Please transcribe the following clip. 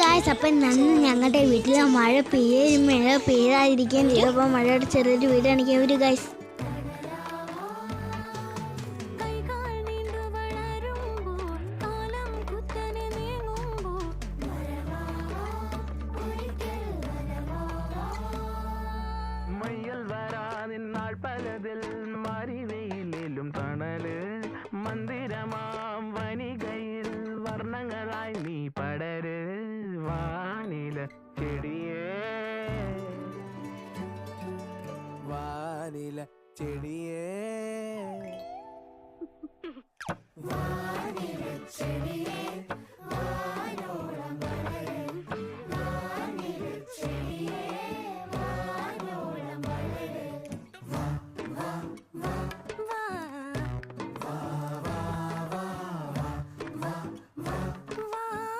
Guys, അപ്പം നന്ന് ഞങ്ങളുടെ വീട്ടിൽ മഴ പെയ്യാതിരിക്കുകയും ചിലപ്പോൾ മഴയുടെ ചെറിയൊരു വീട് കാണിക്കാൻ ഒരു ഗായ്സ്. പലതിൽ മറിവയിലും തണല് മന്ദിരമാം വനികയിൽ വർണ്ണങ്ങളായി നീ പടര് വാനില ചെടിയേ വാനില ചെടിയേ വാനില ചെടി